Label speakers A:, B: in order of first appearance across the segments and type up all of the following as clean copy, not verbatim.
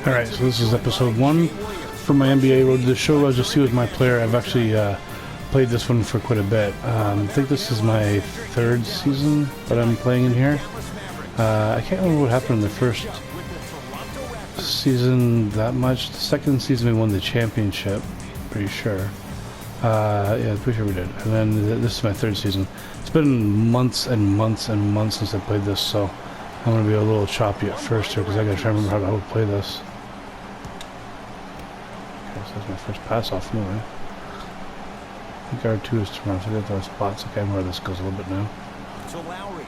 A: Alright, so this is episode 1 for my NBA Road to the Show. As you'll see with my player, I've actually played this one for quite a bit. I think this is my 3rd season that I'm playing in here. I can't remember what happened in the first season that much. The 2nd season we won the championship, pretty sure. Yeah, pretty sure we did. And then this is my 3rd season. It's been months and months and months since I played this, so I'm going to be a little choppy at first here because I got to try to remember how to play this. Okay, so that's my first pass off anyway. I think R2 is to run, so I got those spots. Okay, I know where this goes a little bit now.
B: To Lowry.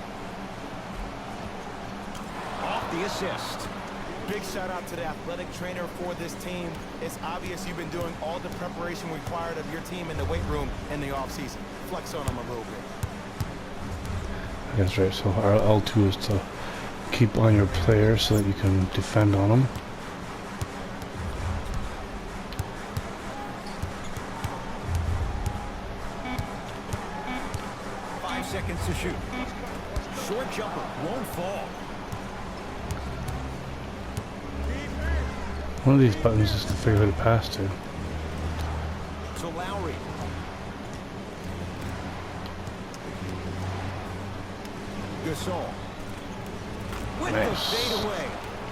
B: Off the assist.
C: Big shout out to the athletic trainer for this team. It's obvious you've been doing all the preparation required of your team in the weight room in the offseason. Flex on them a little bit.
A: That's right, so our L2 is to keep on your player so that you can defend on them.
B: Seconds to shoot. Short jumper won't fall.
A: One of these buttons is to figure out who to pass to.
B: To Lowry. Gasol. With
A: Nice.
B: the fadeaway.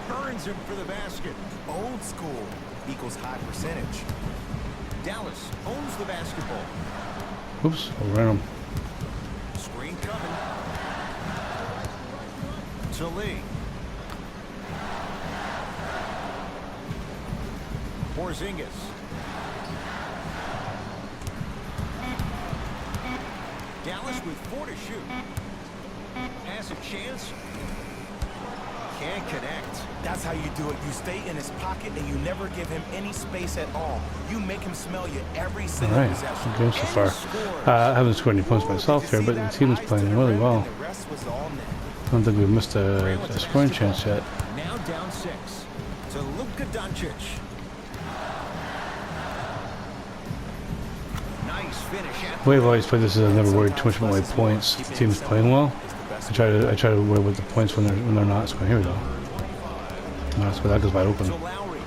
B: Burns him for the basket.
C: Old school equals high percentage.
B: Dallas owns the basketball.
A: Oops, I'll run him.
B: Screen coming. To Lee. Porzingis. Dallas with 4 to shoot. Has a chance. Can't connect.
C: That's how you do it. You stay in his pocket and you never give him any space at all. You make him smell you every single
A: Alright,
C: possession.
A: good game so far. I haven't scored any points myself here, but the team is playing really well. I don't think we've missed a scoring chance yet.
B: Now down 6 to Luka Doncic. Nice finish at
A: The way I've always played this is I've never worried too much about my points. If the team's playing well, I try to worry about the points when they're not scoring. Here we go. No, that's where that goes wide open.
B: to Lowry.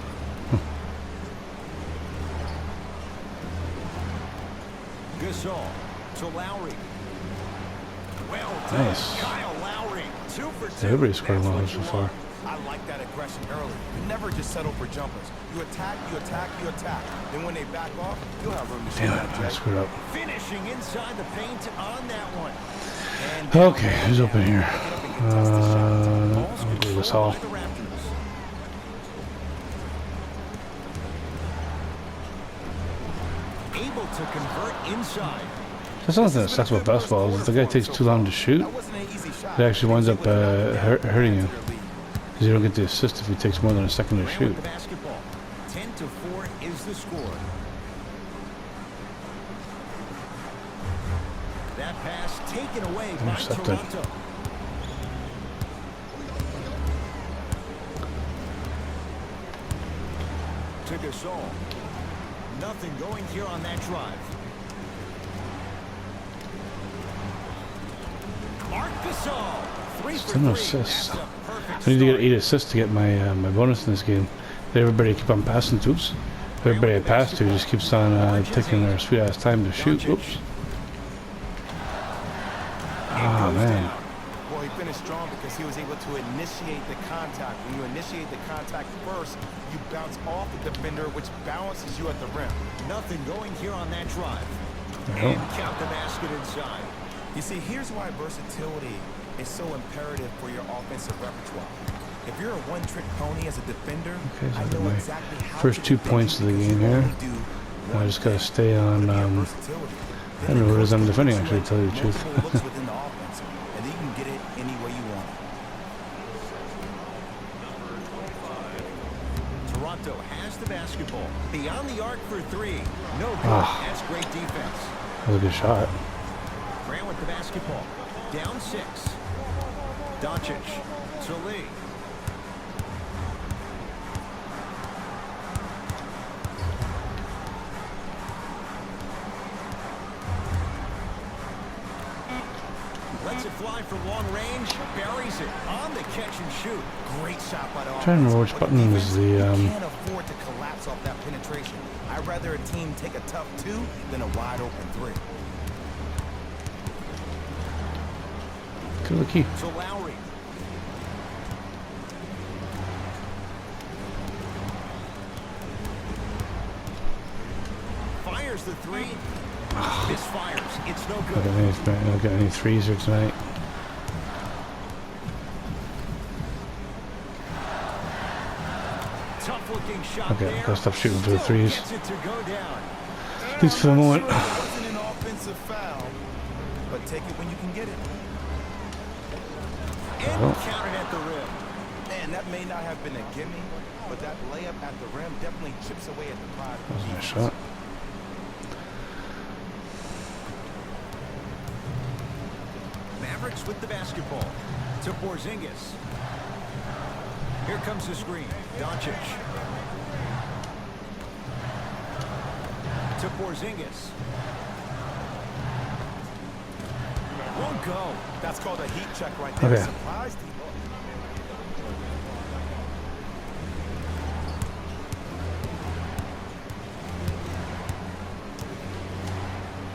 B: Gasol to Lowry. Well done.
A: Nice.
B: Kyle Lowry. 2 for 2.
A: Everybody's scoring
C: That's
A: well
C: what
A: so
C: you
A: far.
C: want. I like that aggression early. You never just settle for jumpers. You attack, you attack, you attack. Then when they back off, you'll have room to shoot.
A: Damn it, I screwed up.
B: Finishing inside the paint on that one. And
A: Okay, who's open here? I'll do this all.
B: by the Raptors. Able to convert inside.
A: That's something that sucks about basketball is if the guy takes too long to shoot,
C: That wasn't an easy shot.
A: it actually winds up hurting you. Because you don't get the assist if he takes more than a second to
B: Grant
A: shoot.
B: with the basketball. 10 to 4 is the score. That pass taken away by
A: Intercepted.
B: Toronto. To Gasol. Nothing going here on that drive. Marc Gasol. 3 for
A: 10
B: 3.
A: assists.
B: That's a perfect
A: I need to get
B: start.
A: 8 assists to get my my bonus in this game. Did everybody keep on passing to? Oops. Everybody I pass to just keeps on taking their sweet ass time to shoot. Oops. Ah, man.
C: Well, he finished strong because he was able to initiate the contact. When you initiate the contact first, you bounce off the defender, which balances you at the rim.
B: Nothing going here on that drive.
A: Yeah.
B: And count the basket inside.
C: You see, here's why versatility is so imperative for your offensive repertoire. If you're a one-trick pony as a defender,
A: Okay, so
C: I
A: I got
C: know
A: my
C: exactly how
A: first
C: to
A: 2
C: defend
A: points
C: you
A: of the
C: because
A: game
C: you
A: here.
C: only do
A: I
C: one
A: just gotta
C: trick.
A: stay on.
C: Your
A: I
C: versatility.
A: don't know what it is I'm
C: Then
A: defending,
C: it
A: actually, to tell you the truth.
C: multiple looks within the offense, and then you can get it any way you want.
B: Toronto has the basketball. Beyond the arc for 3. No good.
A: Ah.
B: That's great defense.
A: That was a good shot.
B: Grant with the basketball. Down 6. Doncic to Lee. Lets it fly from long range, buries it on the catch and shoot.
C: Great shot by the offense.
A: Trying to remember which
C: But
A: button
C: defense,
A: was the,
C: you can't afford to collapse off that penetration. I'd rather a team take a tough 2 than a wide open 3.
A: Good key.
B: To Lowry. Fires the 3. Misfires. It's no good.
A: I don't get any threes here tonight.
B: Tough looking shot
A: Okay,
B: there.
A: gotta stop shooting for the
B: Still
A: threes.
B: gets it to go down.
A: At least for the moment.
C: It wasn't an offensive foul, but take it when you can get it.
B: And
A: Oh.
B: counted at the rim.
C: Man, that may not have been a gimme, but that layup at the rim definitely chips away at the pride.
A: That was a nice shot.
B: Mavericks with the basketball. To Porzingis. Here comes the screen. Doncic. To Porzingis. Won't go.
C: That's called a heat check right there.
A: Okay.
C: Surprised he looked.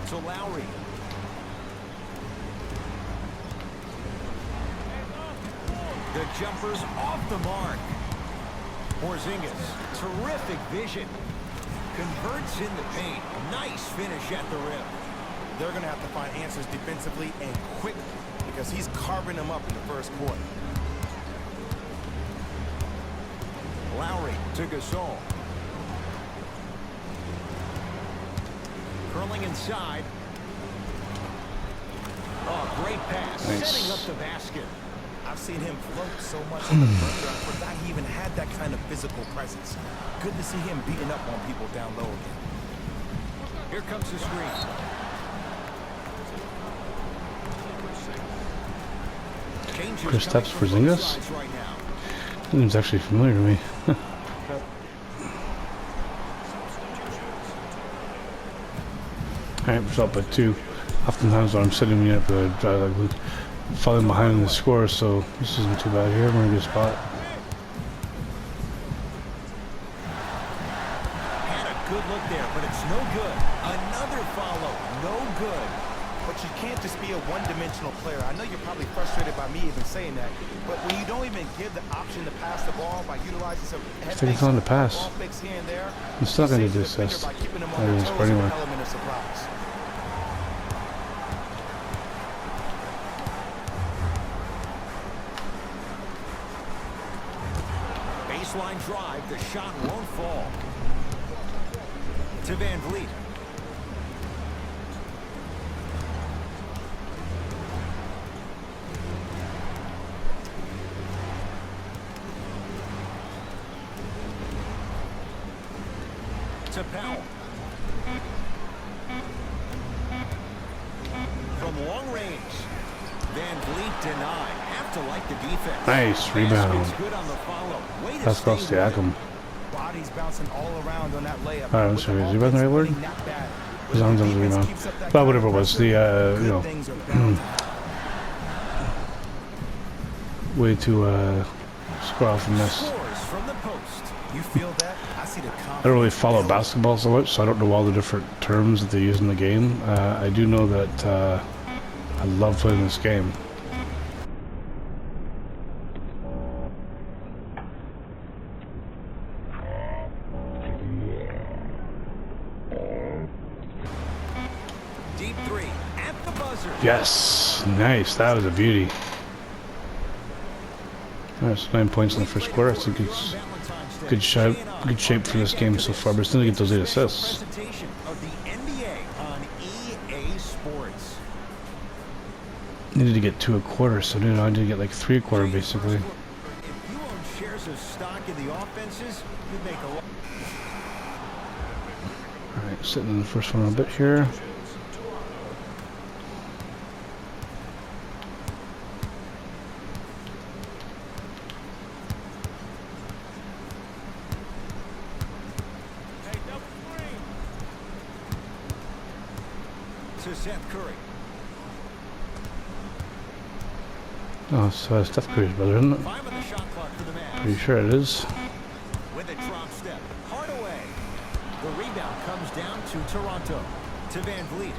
B: To Lowry. The jumper's off the mark. Porzingis. Terrific vision. Converts in the paint. Nice finish at the rim.
C: They're going to have to find answers defensively and quickly because he's carving them up in the first quarter.
B: Lowry to Gasol. Curling inside. Oh, great pass.
A: Nice.
B: Setting up the basket.
C: I've seen him float so much in the perimeter, I forgot he even had that kind of physical presence. Good to see him beating up on people down low again.
B: Here comes the screen. Changes
A: Kristaps
B: coming from both
A: Porzingis?
B: sides right now.
A: That name's actually familiar to me. Alright, we're up at 2. Oftentimes when I'm sitting up falling behind in the score, so this isn't too bad here. We're in a good spot.
B: Had a good look there, but it's no good. Another follow. No good.
C: But you can't just be a one-dimensional player. I know you're probably frustrated by me even saying that, but when you don't even give the option to pass the ball by utilizing some head
A: Taking
C: fakes,
A: time to pass.
C: ball fakes here and there,
A: I'm still not going to
C: you
A: do
C: save the
A: this.
C: defender by keeping them
A: I
C: on their
A: didn't
C: toes
A: score
C: with an
A: anywhere.
C: element of surprise.
B: Baseline drive. The shot won't fall. To Van Vliet. To Powell. From long range. Van Vliet denied. Have to like the defense.
A: Nice rebound.
B: Basket's good on the follow. Way to
A: Pascal
B: stay with it.
A: Siakam.
C: Bodies bouncing all around on that layup.
A: Alright,
C: With
A: sorry,
C: the
A: is rebound the right
C: offense
A: word?
C: running not bad.
A: As long as I'm the
C: Defense
A: rebound.
C: keeps up that
A: But
C: kind
A: whatever it
C: of
A: was,
C: pressure,
A: the,
C: good
A: you know,
C: things are bound to happen.
A: way to score off from this.
B: Scores from the post.
C: You feel that? I see the
A: I don't really follow basketball so much, so I don't know all the different terms that they use in the game. I do know that I love playing this game.
B: Deep three at the buzzer.
A: Yes, nice. That was a beauty. That's 9 points in the first quarter. I think it's good shape for this game so far, but still to get those 8 assists.
B: Presentation of the NBA on EA Sports.
A: Needed to get 2 a quarter, so I need to get like 3 a quarter basically.
B: If you own shares of stock in the offenses, you'd make a lot.
A: Alright, sitting in the first one a bit here.
B: To Seth Curry.
A: Oh, so Steph Curry's brother, isn't it?
B: 5 on the shot clock for the Mavs.
A: Pretty sure it is.
B: With a drop step. Hardaway. The rebound comes down to Toronto. To Van Vliet.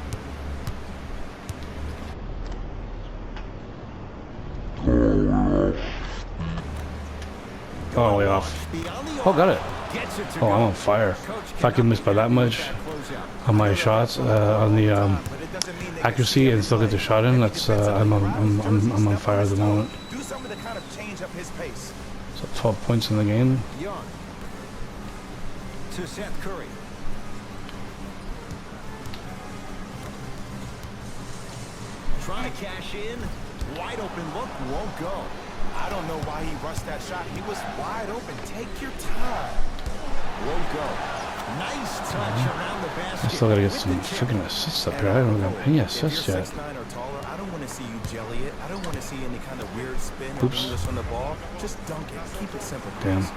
A: Oh, way off.
B: Beyond the
A: Oh, got it.
B: arc. Gets it to
A: Oh, I'm
B: go.
A: on fire.
B: Coach
A: If I can miss by that much on my shots, on the
C: But it doesn't mean they can
A: accuracy,
C: see
A: and still get the shot in, that's I'm on fire at the moment.
C: do something to kind of change up his pace.
A: So 12 points in the game.
B: Young. To Seth Curry. Trying to cash in. Wide open look. Won't go.
C: I don't know why he rushed that shot. He was wide open. Take your time.
B: Won't go. Nice touch around the
A: I
B: basket.
A: still gotta get
B: with
A: some
B: the tip.
A: freaking assists up here. I don't have any
C: If you're
A: assists yet.
C: 6'9" or taller, I don't want to see you jelly it. I don't want to see any kind of weird spin or
A: Oops.
C: English on the ball. Just dunk it. Keep it simple.
A: Damn.
C: please.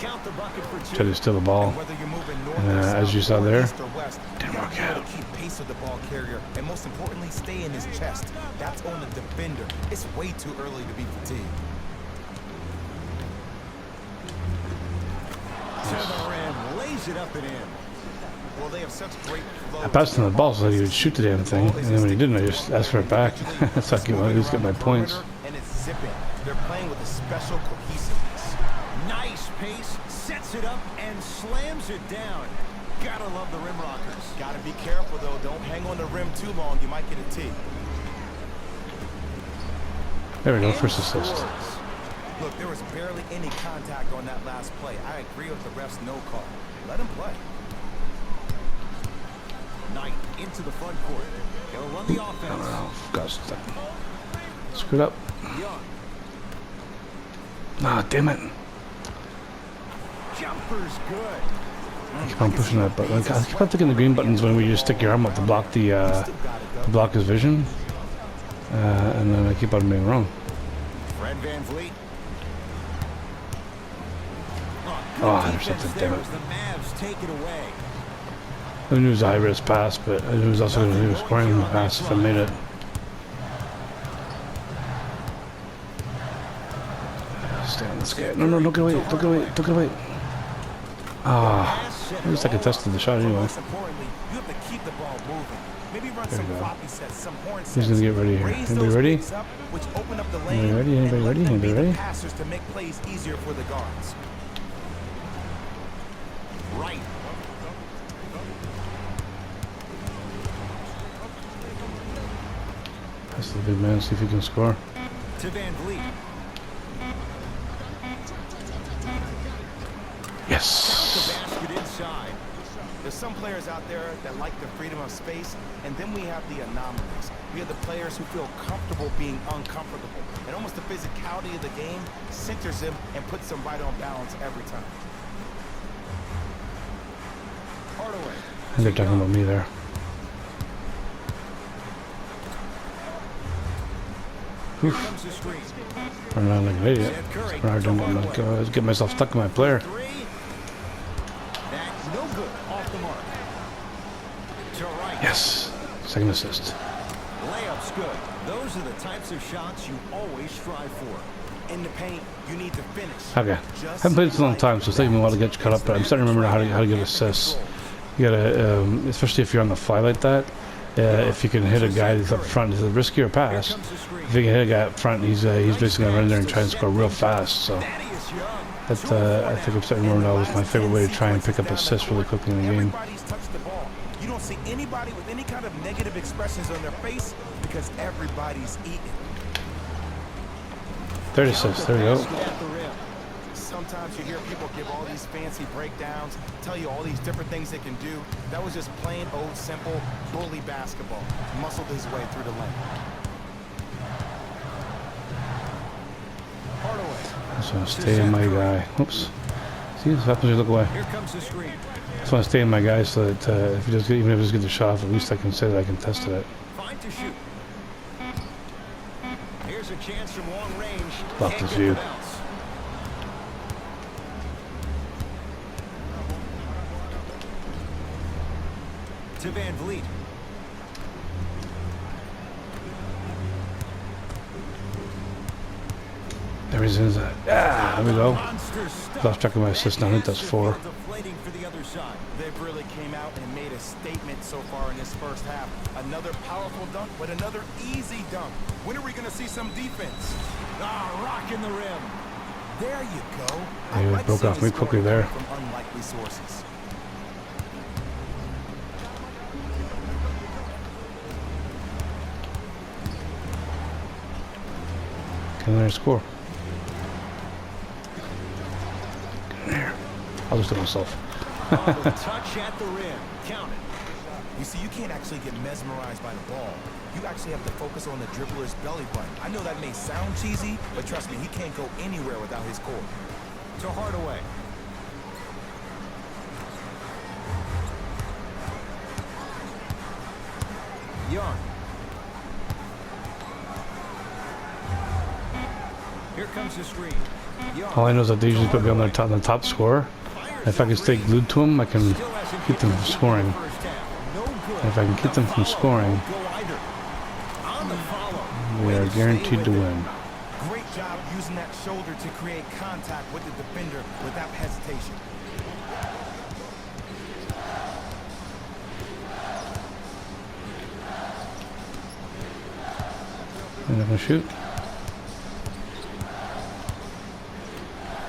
B: Count the bucket for two.
A: Tried to steal the ball.
C: And whether you're moving north
A: And,
C: or south,
A: as you saw
C: or
A: there,
C: east or west, you
A: didn't
C: gotta
A: work
C: be able
A: out.
C: to keep pace with the ball carrier, and most importantly, stay in his chest. That's on the defender. It's way too early to be fatigued.
B: To the rim. Lays it up and in.
C: Well, they have such great flow.
A: I passed him the ball so that he would shoot the damn thing, and then when he didn't, I just asked for it back. That's how I could at least get my points.
C: And it's zipping. They're playing with a special cohesiveness.
B: Nice pace. Sets it up and slams it down. Gotta love the rim rockers.
C: Gotta be careful though. Don't hang on the rim too long. You might get a tee.
A: There we go, first assist.
C: Look, there was barely any contact on that last play. I agree with the ref's no call. Let him play.
B: Knight into the front court. He'll run the offense.
A: Oh, gosh, screwed up.
B: Young.
A: Ah, damn it.
B: Jumper's good.
A: I keep on pushing that button. I keep on thinking the green buttons when we just stick your arm up to block the
C: Still got it though.
A: block his vision, and then I keep on being wrong.
B: Fred Van Vliet.
A: Oh,
B: good
A: intercepted,
B: defense
A: damn
B: there
A: it.
B: as the Mavs take it away.
A: I knew it was a high-risk pass, but I knew it was also going to be scoring the pass if I made it. Stay on this guy. No, don't get away, don't get away, don't get away. Ah, at least I contested the shot
C: But
A: anyway.
C: most importantly, you have to keep the ball moving. Maybe run some
A: you go.
C: floppy sets, some horn sets.
A: Who's gonna get ready here?
C: Raise
A: Anybody
C: those
A: ready?
C: bigs up, which open up the
A: Anybody
C: lane,
A: ready?
C: and
A: Anybody
C: let
A: ready?
C: them be
A: Anybody
C: the
A: ready?
C: passers to make plays easier for the guards.
B: Right.
A: That's the big man, see if he can score.
B: To Van Vliet.
A: Yes!
B: The basket inside.
C: There's some players out there that like the freedom of space, and then we have the anomalies. We have the players who feel comfortable being uncomfortable. And almost the physicality of the game centers them and puts them right on balance every time.
B: Hardaway.
A: I think they're talking about me there.
B: Here comes the screen.
A: Running around like an idiot.
B: Seth Curry.
A: It's hard to get myself stuck in my player.
B: Three. That's no good. Off the mark. To right.
A: Yes! Second assist.
B: Layup's good. Those are the types of shots you always strive for.
C: In the paint, you need to finish.
A: Okay. Haven't played this in a long time, so it's taking me a while to get caught up, but I'm starting to remember how to give assists. You gotta, especially if you're on the fly like that, if you can hit a guy that's up front, it's a riskier pass.
B: Comes the screen.
A: If you can hit a guy up front, he's basically gonna run there and try and score real fast. So
B: Thaddeus Young.
A: that's I think I'm starting to remember that was my favorite way to try and pick up assists really quickly in the game.
C: Everybody's touched the ball. You don't see anybody with any kind of negative expressions on their face because everybody's eating.
A: Third assist. There we go.
B: Basket at the rim.
C: Sometimes you hear people give all these fancy breakdowns, tell you all these different things they can do. That was just plain old simple bully basketball. Muscled his way through the lane.
B: Hardaway.
A: I just want to stay in my guy. Oops. See, this happens when you look away.
B: Here comes the screen.
A: I just want to stay in my guy so that if he does, even if he doesn't get the shot off, at least I can say that I contested it.
B: Fine to shoot. Here's a chance from long range.
A: Blocked
B: Can't
A: his
B: get the
A: view.
B: bounce. To Van Vliet.
A: reason is that. Ah, there we go.
B: Monster stuff.
A: Lost track of my assist now. I think that's 4.
B: Deflating for the other side.
C: They've really came out and made a statement so far in this first half. Another powerful dunk, but another easy dunk. When are we going to see some defense?
B: Rocking the rim.
C: There you go.
A: Yeah, it broke
C: seeing
A: off me
C: the
A: quickly
C: scoring
A: there.
C: from unlikely sources.
A: Can there score? Get in there. I'll just do it myself.
B: The touch at the rim. Count it.
C: You see, you can't actually get mesmerized by the ball. You actually have to focus on the dribbler's belly button. I know that may sound cheesy, but trust me, he can't go anywhere without his core.
B: To Hardaway. Young. Here comes the screen. Young.
A: All I know is that they usually put me on the top scorer. If I can stay glued to them, I can keep them from scoring. And if I can keep them from scoring, we are guaranteed to win.
C: Great job using that shoulder to create contact with the defender without hesitation.
A: And I'm gonna shoot.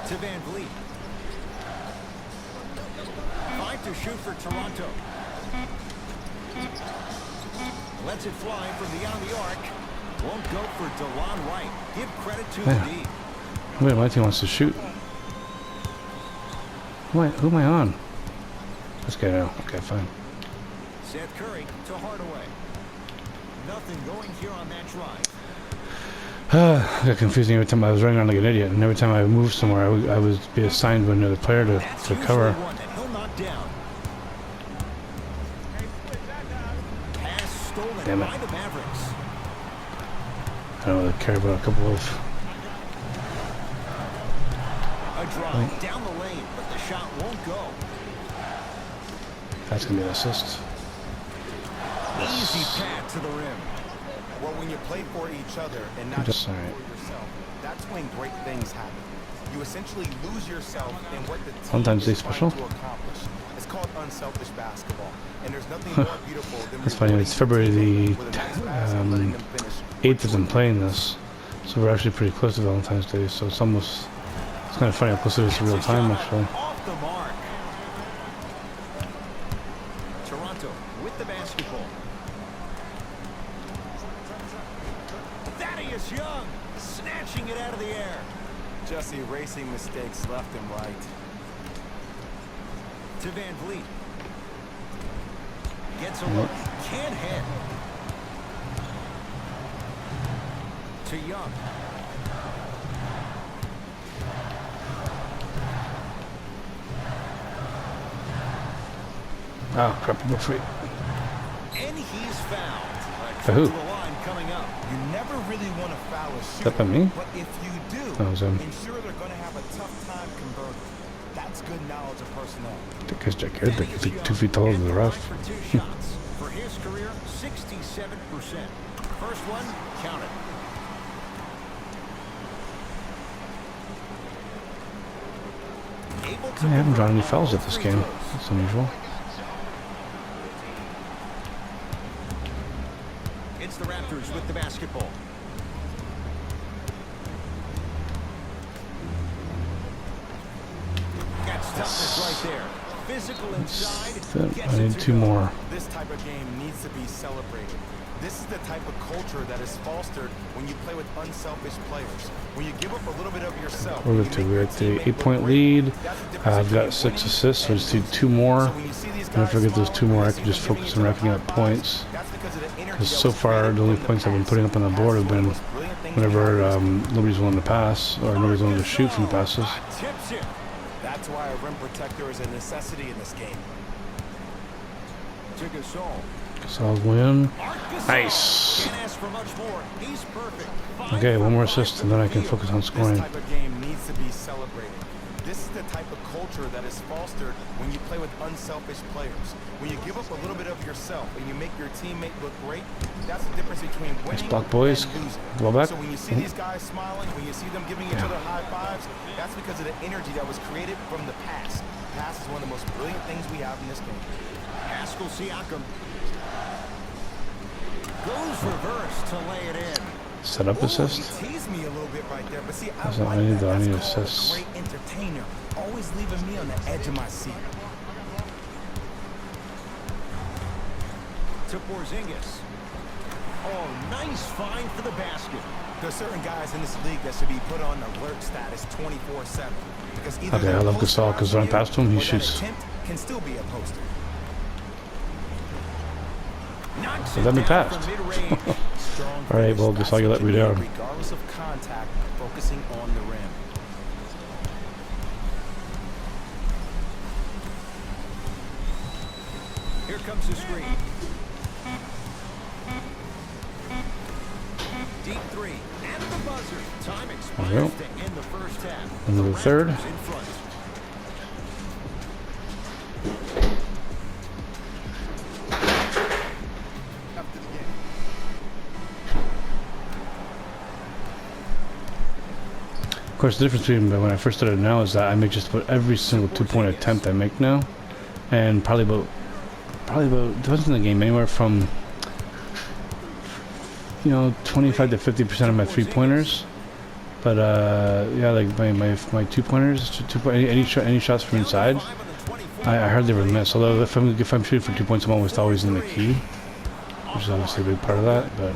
B: To Van Vliet. 5 to shoot for Toronto. Lets it fly from beyond the arc. Won't go for DeLon Wright. Give credit to
A: Yeah.
B: the D.
A: Wait, my team wants to shoot. Who am I on? This guy now. Okay, fine.
B: Seth Curry to Hardaway. Nothing going here on that drive.
A: I got confusing every time I was running around like an idiot, and every time I moved somewhere, I would be assigned with another player
B: That's
A: to
B: usually
A: cover.
B: one that he'll knock down. Pass stolen
A: Damn it.
B: by the Mavericks.
A: I don't really care about a couple of.
B: A drive down the lane, but the shot won't go.
A: That's gonna be an assist.
B: Easy path to the rim.
C: Well, when you play for each other and not
A: Just
C: just for
A: alright.
C: yourself, that's when great things happen. You essentially lose yourself in what the team
A: Sometimes they
C: is trying
A: special.
C: to accomplish. It's called unselfish basketball, and there's nothing more beautiful than
A: That's funny. It's February the 8th of them playing this, so we're actually pretty close to Valentine's Day. So it's kind of funny how close it is to real time actually.
B: Off the mark. Toronto with the basketball. Thaddeus Young snatching it out of the air.
C: Just erasing mistakes left and right.
B: To Van Vliet. Gets a look. Can't hit. To Young.
A: Oh crap! Go free.
B: And he's fouled.
A: For who?
B: To the line coming up.
C: You never really want to foul a
A: That
C: shooter,
A: by me?
C: but if you do,
A: That was him.
C: ensure they're going to have a tough time converting. That's good knowledge of personnel.
A: That guy's gigantic. He's like 2 feet taller than the ref.
B: For 2 shots. For his career, 67%. First one, count it. Able to
A: I haven't drawn any
B: convert
A: fouls
B: all
A: at this
B: 3
A: game.
B: throws.
A: That's unusual.
B: It's the Raptors with the basketball. That's toughness right there. Physical inside. Gets
A: I
B: it
A: need
B: to
A: 2
B: go.
A: more.
C: This type of game needs to be celebrated. This is the type of culture that is fostered when you play with unselfish players. When you give up a little bit of yourself.
A: We're
C: you
A: at
C: make
A: we're
C: your
A: at the
C: teammate look
A: 8-point
C: great.
A: lead.
C: That's the difference
A: I've got
C: between
A: 6
C: winning
A: assists, so I
C: and
A: just need
C: losing.
A: 2 more.
C: So when you see these
A: And if I
C: guys
A: get those
C: smile,
A: 2 more,
C: when
A: I
C: you
A: can
C: see
A: just
C: them
A: focus
C: giving
A: on
C: each other
A: racking up
C: high fives,
A: points.
C: that's because of the energy
A: Because
C: that
A: so
C: was
A: far,
C: created
A: the only
C: in the
A: points I've been
C: past.
A: putting up on the board have
C: That's one
A: been
C: of the most brilliant things
A: whenever
C: we have in this
A: nobody's willing to pass or nobody's willing to shoot from the passes.
B: Tips it.
C: That's why a rim protector is a necessity in this game.
B: To Gasol.
A: So I'll win.
B: Marc Gasol.
A: Nice.
B: Can't ask for much more. He's perfect.
A: Okay, 1 more assist, and then I can focus on
C: This
A: scoring.
C: type of game needs to be celebrated. This is the type of culture that is fostered when you play with unselfish players. When you give up a little bit of yourself and you make your teammate look great, that's the difference between winning
A: block, boys.
C: and losing.
A: Ball back.
C: So when you see these guys smiling, when you see them giving each other high fives, that's because of the energy that was created from the pass. Pass is one of the most brilliant things we have in this game.
B: Pascal Siakam goes reverse to lay it in.
A: Set up
C: Ooh,
A: assist.
C: he teased me a little bit right there, but see, I
A: That's not
C: like
A: what I need,
C: that.
A: though. I
C: That's
A: need
C: called
A: assists.
C: a great entertainer, always leaving me on the edge of my seat.
B: To Porzingis. Oh, nice find for the basket.
C: There's certain guys in this league that should be put on alert status 24/7 because either
A: Okay,
C: they're
A: I love
C: posterizing
A: Gasol because when I
C: you,
A: pass to him, he
C: or that
A: shoots.
C: attempt can still be a poster.
B: Knocks
A: Let
B: it
A: me
B: down
A: pass.
B: from mid-range.
C: Strong
A: All right,
C: finish.
A: well,
C: That's
A: Gasol, you
C: what
A: let me
C: need,
A: down.
C: regardless of contact, focusing on the rim.
B: Here comes the screen. Deep three. At the buzzer. Time
A: There
B: expires
A: we go.
B: to end the first half.
A: Into the third.
B: Raptors in front.
C: After the game.
A: Of course, the difference between when I first started now is that I make just about every single 2-point attempt I make now, and probably about depends on the game, anywhere from 25 to 50% of my 3-pointers. But yeah, like my 2-pointers, any shots from inside, I hardly ever miss. Although if I'm shooting for 2 points, I'm always in the key, which is obviously a big part of that. But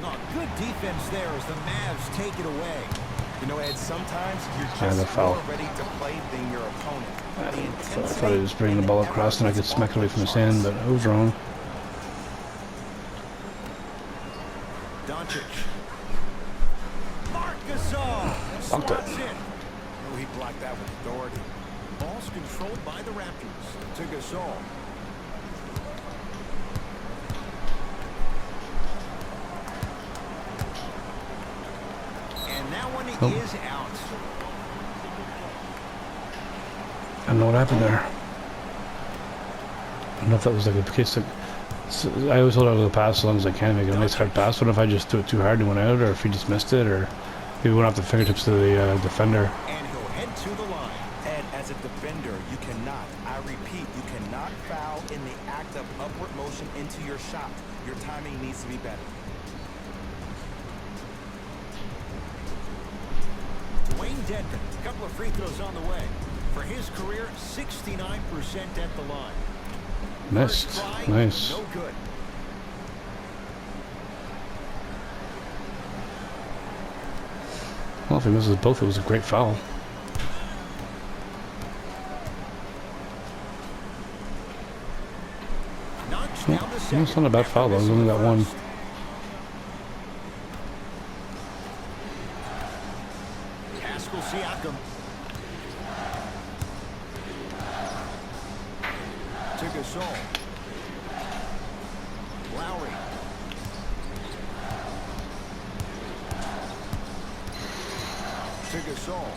B: Oh, good defense there as the Mavs take it away.
C: You know, Ed, sometimes you're
A: And a
C: just
A: foul.
C: more ready to play than your opponent. The
A: I
C: intensity
A: thought he was bringing the ball across and I could smack it away from his hand, but I was wrong.
B: Doncic. Marc Gasol.
A: Blocked it.
B: Swats in.
C: Oh, he blocked that with authority.
B: Ball's controlled by the Raptors. To Gasol. And that one is out.
A: I don't know what happened there. I don't know if that was like a case of... I always hold on to the pass as long as I can, make it a nice hard pass. What if I just do it too hard and went out, or if he just missed it, or maybe went off the fingertips of the defender.
B: And he'll head to the line.
C: And as a defender, you cannot, I repeat, you cannot foul in the act of upward motion into your shot. Your timing needs to be better.
B: Dwayne Dedmon, a couple of free throws on the way. For his career, 69% at the line.
A: Missed.
B: First try,
A: Nice.
B: no good.
A: Well, if he misses both, it was a great foul.
B: Knocks
A: Well,
B: down the
A: it's
B: second.
A: not a bad foul, though. It was only that one.
B: Pascal Siakam. To Gasol. Lowry. To Gasol.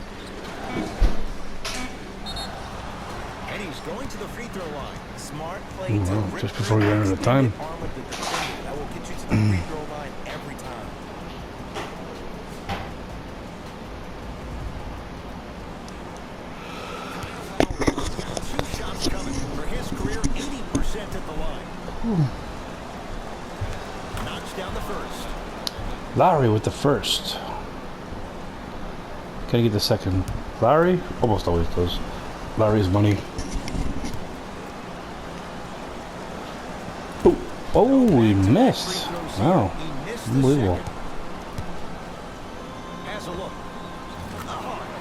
B: And he's going to the free throw line.
C: Smart play
A: Ooh,
C: to
A: wow,
C: rip
A: just before we
C: through
A: ran out of
C: the
A: time.
C: extended arm of the defender. That will get you to the free throw line every time.
B: Two shots coming. For his career, 80% at the line. Knocks down the first.
A: Lowry with the first. Gotta get the second. Lowry almost always does. Lowry's money. Oh, he missed. Wow.
B: He missed the
A: Unbelievable.
B: second. Has a look.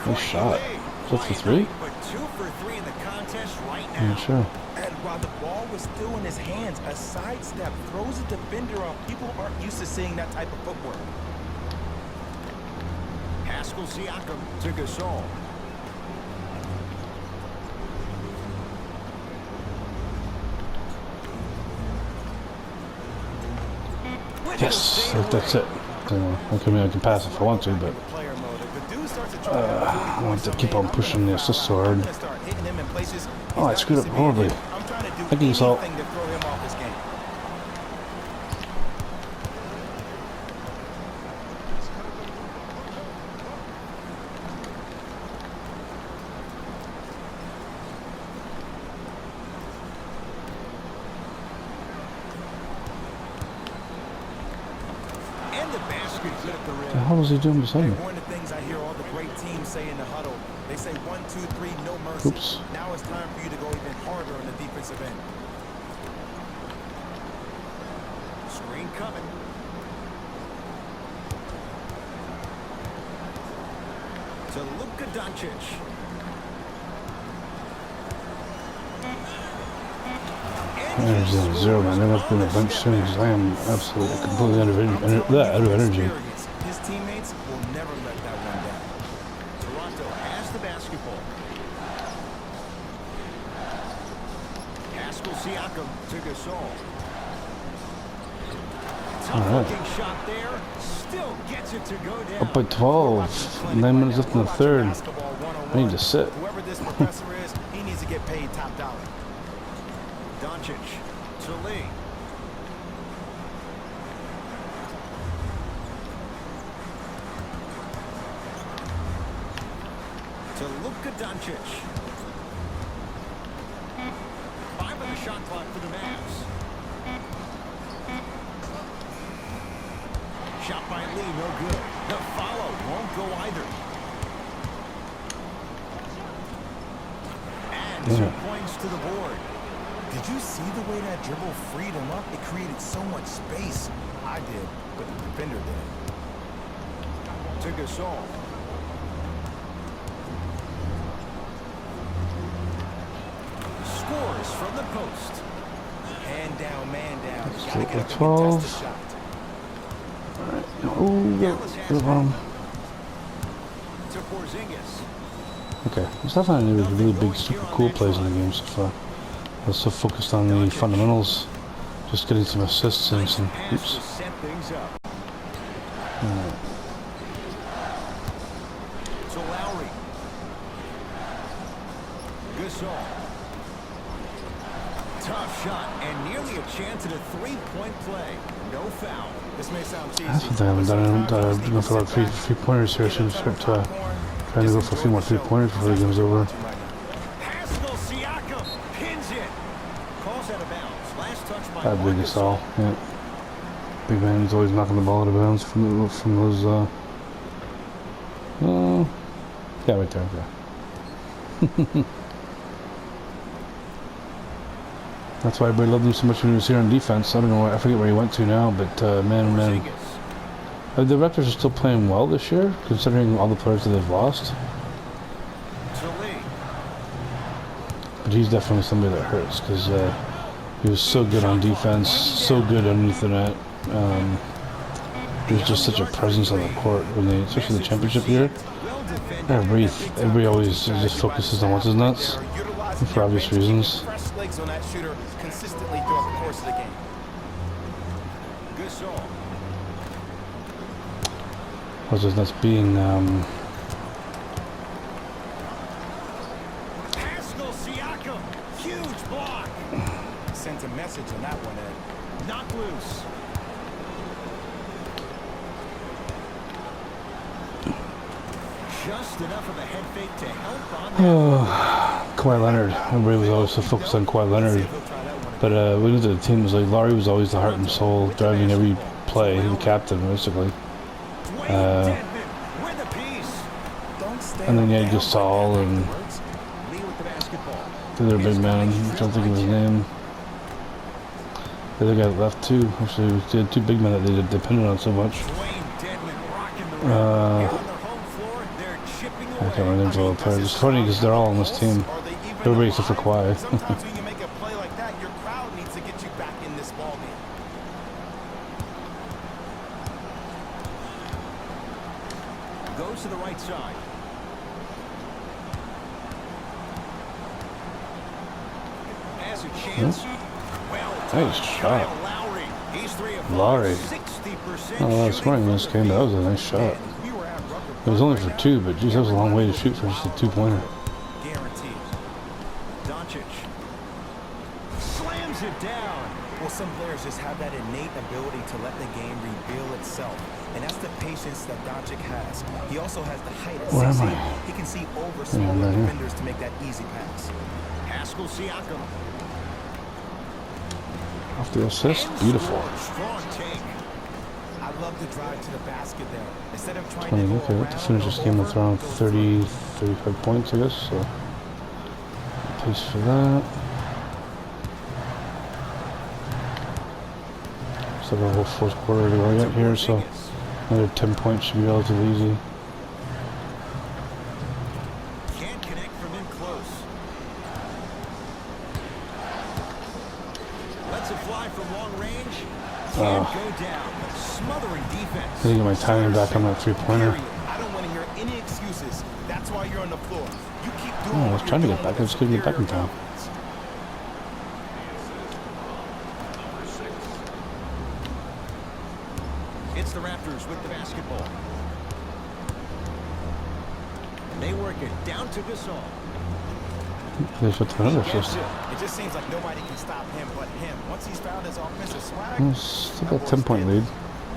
A: Nice shot. Is that for three?
B: But 2 for 3 in the contest right now.
A: Yeah, sure.
C: And while the ball was still in his hands, a sidestep throws a defender off. People aren't used to seeing that type of footwork.
B: Pascal Siakam to Gasol.
A: Yes, that's it. I can pass if I want to, but I want to keep on pushing the assist so hard. Oh, I screwed up horribly. Thank you, Salt. What the hell was he doing beside me?
C: One of the things I hear all the great teams say in the huddle, they say 1, 2, 3, no mercy.
A: Oops.
C: Now it's time for you to go even harder on the defensive end.
B: Screen coming. To Luka Doncic.
A: Energy's on zero, man. They're going to have to be on the bench soon because I am absolutely completely out of energy.
C: His teammates will never let that one down.
B: Toronto has the basketball. Pascal Siakam to Gasol. Tough looking shot there. Still gets it to go down.
A: Up by 12. 9 minutes left in the third. I need to sit.
C: Whoever this professor is, he needs to get paid top dollar.
B: Doncic to Lee. To Luka Doncic. 5 on the shot clock for the Mavs. Shot by Lee, no good. The follow won't go either. And 2 points to the board.
C: Did you see the way that dribble freed him up? It created so much space. I did, but the defender did.
B: To Gasol. Scores from the post.
C: Hand down, man down.
A: Let's
C: Gotta
A: get
C: get up
A: the
C: and
A: 12.
C: contest the shot.
A: Oh,
B: Dallas
A: yeah.
B: To Porzingis.
A: Okay, I was definitely there was really big, super cool plays in the game so far. I was so focused on the fundamentals, just getting some assists and some. Oops.
B: Set things up. To Lowry. Gasol. Tough shot and nearly a chance at a three-point play. No foul.
C: This may sound cheesy.
A: That's what they haven't done. Going for about three-pointers here. I should start trying to go for a few more three-pointers before the game's over.
B: Pascal Siakam pins it. Calls out of bounds. Last touch by
A: Bad big Gasol. Yeah. Big man, he's always knocking the ball out of bounds from those. Yeah, right there. Okay. That's why everybody loved him so much when he was here on defense. I don't know. I forget where he went to now, but man. The Raptors are still playing well this year, considering all the players that they've lost. But he's definitely somebody that hurts because he was so good on defense, so good underneath the net. He was just such a presence on the court when they, especially the championship year. Everybody always just focuses on what's his nuts for obvious reasons.
C: Legs on that shooter consistently throughout the course of the game.
B: Gasol.
A: What's his nuts being?
B: Pascal Siakam, huge block.
C: Sent a message on that one, Ed.
B: Knocked loose. Just enough of a head fake to help on that.
A: Kawhi Leonard. Everybody was always so focused on Kawhi Leonard. But we knew that the team was like, Laurie was always the heart and soul, driving every play, the captain, basically. And then you had Gasol and the other big man, I don't think of his name. The other guy that left too. Actually, they had two big men that they depended on so much. I can't remember the names of all the players. It's funny because they're all on this team. Everybody except for Kawhi.
C: Sometimes when you make a play like that, your crowd needs to get you back in this ballgame.
B: Goes to the right side. Has a chance. Well,
A: Nice shot.
B: Lowry He's 3 of 5,
A: Laurie.
B: 60%
A: Oh, that's
B: shooting
A: smart in
B: from
A: this
B: the
A: game. That was
B: field.
A: a nice shot.
C: And if we were at Rucker
A: It was only
C: Park
A: for
C: right
A: 2,
C: now,
A: but geez, that was a long way to shoot for just a 2-pointer.
C: guaranteed.
B: Doncic slams it down.
C: Well, some players just have that innate ability to let the game reveal itself. And that's the patience that Doncic has. He also has the height at
A: Where am
C: 6'8".
A: I?
C: He can see over
A: I'm
C: smaller
A: right here.
C: defenders to make that easy pass.
B: Pascal Siakam.
A: Off the assist.
B: And
A: Beautiful.
B: scores. Strong take.
C: I love the drive to the basket there. Instead of trying
A: 20.
C: to go
A: Okay,
C: around
A: to finish this
C: or
A: game
C: over,
A: with around
C: go
A: 30,
C: through.
A: 35 points, I guess. So, pace for that. Still got a whole fourth quarter to go yet here, so another 10 points should be relatively easy.
B: Can't connect from in close. Lets it fly from long range. Can't go down. Smothering defense.
A: I need to get my timing back on that three-pointer.
C: Period. I don't want to hear any excuses. That's why you're on the floor. You keep doing
A: Oh, I was
C: what
A: trying to
C: you're
A: get back. I
C: doing
A: just couldn't get back in
C: superior
A: time.
C: confidence.
B: It's the Raptors with the basketball. They work it down to Gasol.
A: They put another
B: He gets
A: assist.
B: it.
C: It just seems like nobody can stop him but him. Once he's found his offensive swag,
A: Still got 10-point lead.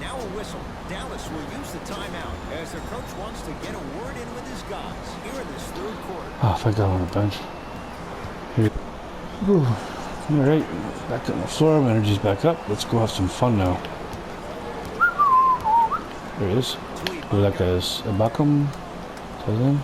B: Now a whistle. Dallas will use the timeout as their coach wants to get a word in with his guys here in this third quarter.
A: Oh, thank God I'm on the bench. Here. Whew. All right, back on the floor. My energy's back up. Let's go have some fun now. There he is. Who that guy is? Ibaka? Is that his name?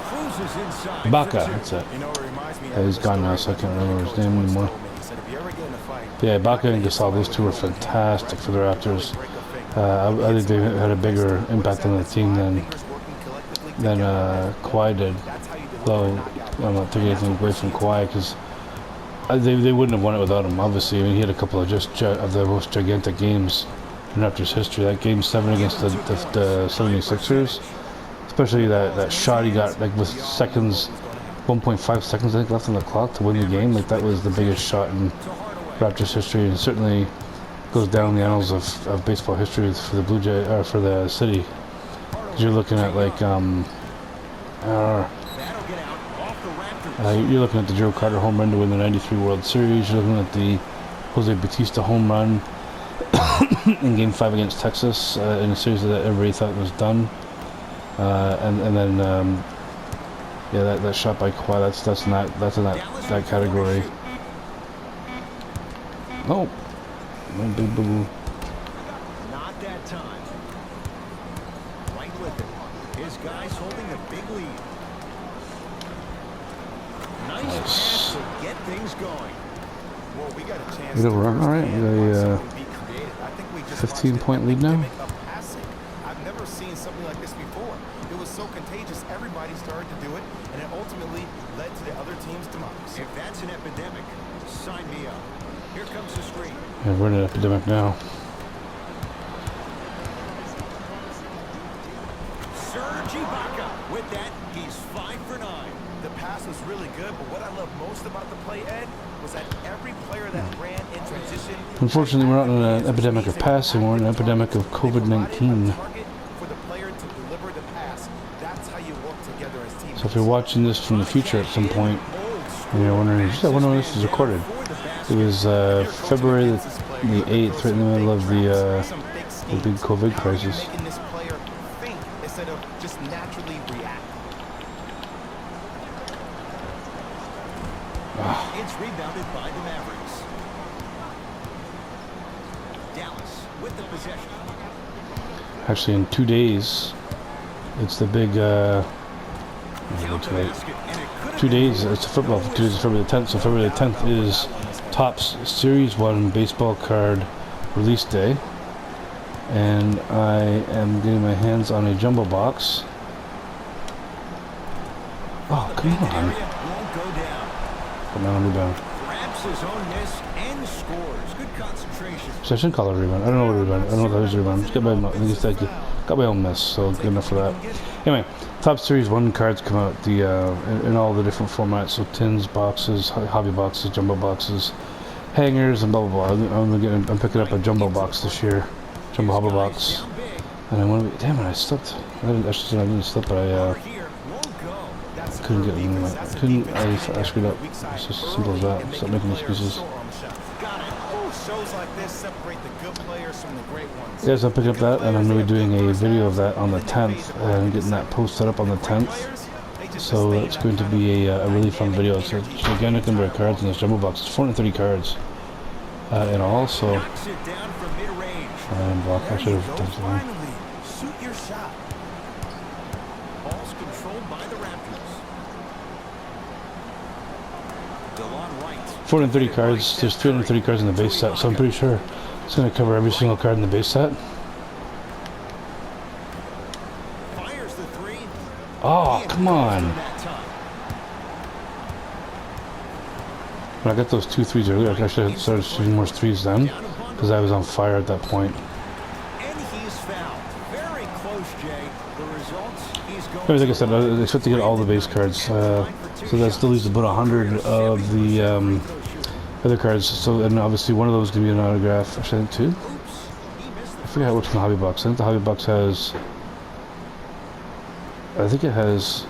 B: Cruises inside.
A: Ibaka,
B: for two.
A: that's it.
C: you know, it reminds me
A: Yeah,
C: of
A: he's
C: the
A: gone now,
C: story
A: so I can't
C: my
A: remember his
C: coach
A: name
C: once
A: anymore.
C: told me. He said, if you ever get in a fight,
A: Yeah,
C: you're not
A: Ibaka and
C: gonna get
A: Gasol, those
C: somebody
A: two were
C: with a
A: fantastic for the Raptors.
C: break a finger.
A: I think they had a bigger impact on the team than Kawhi did. Though I'm not taking anything away from Kawhi because they wouldn't have won it without him. Obviously, I mean, he had a couple of of the most gigantic games in Raptors history. That game 7 against the 76ers, especially that shot he got like with seconds, 1.5 seconds I think left on the clock to win the game. Like that was the biggest shot in Raptors history, and certainly goes down in the annals of baseball history for the Blue Jay or for the city. 'Cause you're looking at like
B: That'll get out off the Raptors.
A: you're looking at the Joe Carter home run to win the '93 World Series. You're looking at the Jose Bautista home run in Game 5 against Texas in a series that everybody thought was done. And then yeah, that shot by Kawhi, that's in that category. Oh, no big boo.
B: Not that time. Right with it. His guys holding a big lead. Nice pass to get things going.
C: Well, we got a chance
A: Good
C: to
A: overrun. All right,
C: firsthand
A: we got a,
C: watch someone be creative. I think we just
A: 15-point
C: watched
A: lead
C: an
A: now.
C: epidemic of passing. I've never seen something like this before. It was so contagious, everybody started to do it, and it ultimately led to the other team's demise.
B: If that's an epidemic, sign me up. Here comes the screen.
A: Yeah, we're in an epidemic now.
B: Serge Ibaka. With that, he's 5 for 9.
C: The pass was really good, but what I love most about the play, Ed, was that every player that ran in transition.
A: Unfortunately, we're not in an epidemic of passing. We're in an epidemic of COVID-19.
C: For the player to deliver the pass, that's how you work together as teams.
A: So if you're watching this from the future at some point, and you're wondering, I wonder when this is recorded. It was February the 8th, right in the middle of the big COVID crisis.
C: Making this player think instead of just naturally react.
B: It's rebounded by the Mavericks. Dallas with the possession.
A: Actually, in 2 days, it's the big.
B: Count the
A: too late.
B: basket, and it could have
A: 2
B: been
A: days. It's football. 2 days is February the 10th. So February the 10th is Topps Series 1 baseball card release day, and I am getting my hands on a jumbo box. Oh, come
B: area
A: on!
B: won't go down.
A: Come on, rebound.
B: Grabs his own miss and scores. Good concentration.
A: So I shouldn't call it a rebound. I don't know what a rebound. I don't know what that is a rebound. Just got my own miss, so good enough for that. Anyway, Top Series 1 cards come out in all the different formats. So tins, boxes, hobby boxes, jumbo boxes. hangers and blah blah blah. I'm picking up a jumbo box this year, jumbo hobble box,
B: Down big.
A: and I want to. Damn it! I slipped. I didn't slip, but I
B: Here, won't go.
C: That's
A: couldn't
C: superb
A: get in.
C: defense.
A: I
C: That's a
A: couldn't.
C: defense
A: I screwed up.
C: weak side
A: It's just as simple as
C: early
A: that.
C: and
A: Stop
C: making
A: making
C: players
A: excuses.
C: sore on the shot. Got it. Shows like this separate the good players from the great ones.
A: Yes, I'm picking up that, and I'm going to be doing a video of that on the 10th, and getting that posted up on the 10th. So it's going to be a really fun video. It's a gigantic number of cards in this jumbo box. It's 430 cards in all, so...
B: Knocks it down from mid-range.
A: Block, I should have done something.
C: Finally, shoot your shot.
B: Ball's controlled by the Raptors. DeLon Wright.
A: 430 cards, there's 330 cards in the base set, so I'm pretty sure it's going to cover every single card in the base set.
B: Fires the three.
A: Oh, come on!
B: That time.
A: When I got those 2 threes earlier, I should have started shooting more threes then, because I was on fire at that point.
B: And he's fouled. Very close, Jay. The results, he's going.
A: Anyways, like I said, I expect to get all the base cards, so that still leaves about 100 of the other cards. So, and obviously one of those is going to be an autograph. Actually, I think 2?
B: Oops, he missed the
A: I forget what's in the hobby box. I think the hobby box has... I think it has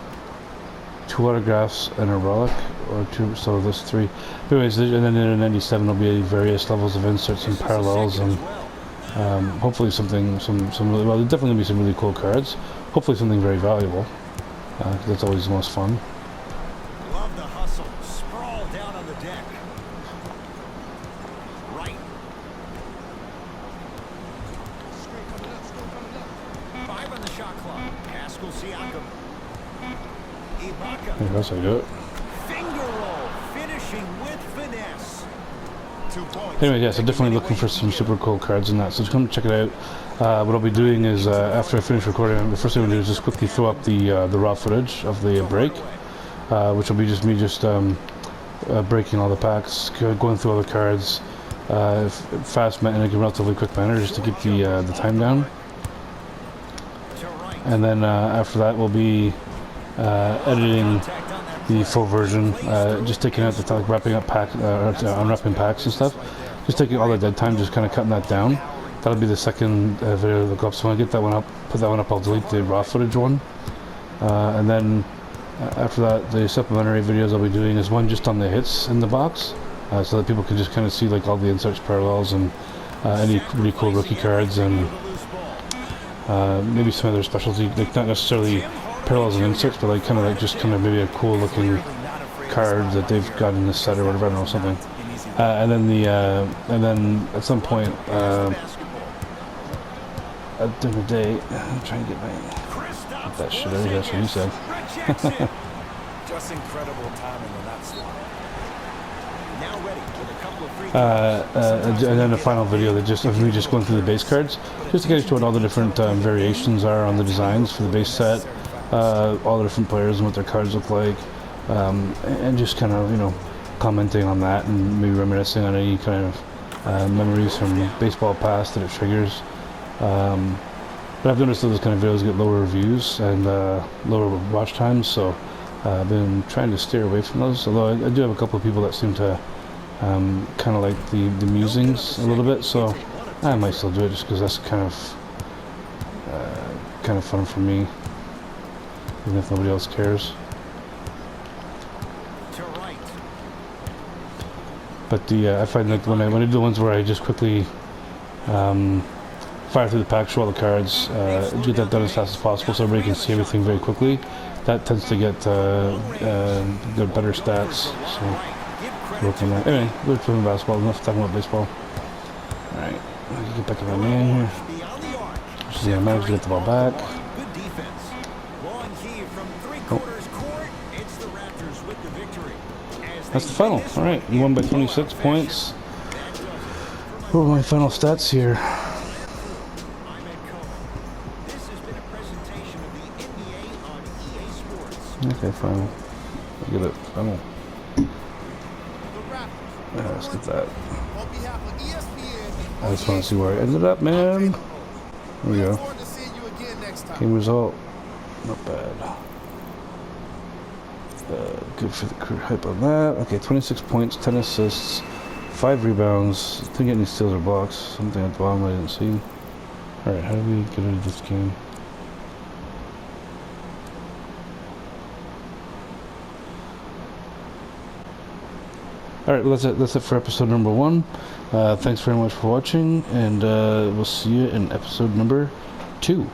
A: 2 autographs and a relic, or 2, so there's 3. But anyways, and then in 97 there'll be various levels of inserts and parallels, and hopefully something, some really, well, there's definitely going to be some really cool cards. Hopefully something very valuable, because that's always the most fun.
B: Love the hustle. Sprawl down on the deck. Right. 5 on the shot clock. Pascal Siakam. Ibaka.
A: That's how I do it.
B: Finger roll. Finishing with finesse.
C: 2 points.
A: Anyway, yeah, so definitely looking for some super cool cards in that. So come check it out. What I'll be doing is after I finish recording, the first thing I'm going to do is just quickly throw up the raw footage of the break, which will be just me breaking all the packs, going through all the cards, fast in a relatively quick manner, just to keep the time down.
B: To right.
A: And then after that, we'll be editing
B: Contact on that
A: the full version, just taking out the wrapping up pack, unwrapping packs and stuff. Just taking all the dead time, just kind of cutting that down. That'll be the second video that goes up. So when I get that one up, put that one up, I'll delete the raw footage one. And then after that, the supplementary videos I'll be doing is one just on the hits in the box, so that people can just kind of see like all the inserts, parallels, and any really cool rookie cards, and maybe some other specialty, like not necessarily parallels and inserts, but like kind of maybe a cool looking card that they've got in this set or whatever, I don't know, something. And then at some point at the end of the day, I'm trying to get that shit out of here. That's what you said.
C: Just incredible timing on that slide.
B: Now ready with a couple of free
A: And then a final video that just of me just going through the base cards, just to get you what all the different variations are on the designs for the base set, all the different players and what their cards look like, and just kind of commenting on that and maybe reminiscing on any kind of memories from baseball past that it triggers. But I've noticed that those kind of videos get lower views and lower watch times, so I've been trying to steer away from those. Although I do have a couple of people that seem to kind of like the musings a little bit, so I might still do it just because that's kind of fun for me, even if nobody else cares.
B: to right.
A: But I find that when I do the ones where I just quickly fire through the pack, show all the cards, get that done as fast as possible so everybody can see everything very quickly, that tends to get better stats. So work on that. Anyway, we're playing basketball, enough talking about baseball. Alright, I can get back in my man here.
B: Beyond the arc.
A: Just manage to get the ball back.
B: Good defense. Long heave from 3/4 court. It's the Raptors with the victory.
A: That's the final. Alright, we won by 26 points. What are my final stats here?
B: I'm Ed Cohen. This has been a presentation of the NBA on EA Sports.
A: Okay, final. I'll get it. Final. Yeah, let's get that.
D: On behalf of ESPN,
A: I just want to see where I ended up, man. There we go.
D: look forward to seeing you again next time.
A: Game result. Not bad. Good for the career hype on that. Okay, 26 points, 10 assists, 5 rebounds. Didn't get any steals or blocks. Something at the bottom I didn't see. Alright, how do we get out of this game? Alright, that's it for episode number 1. Thanks very much for watching, and we'll see you in episode number 2.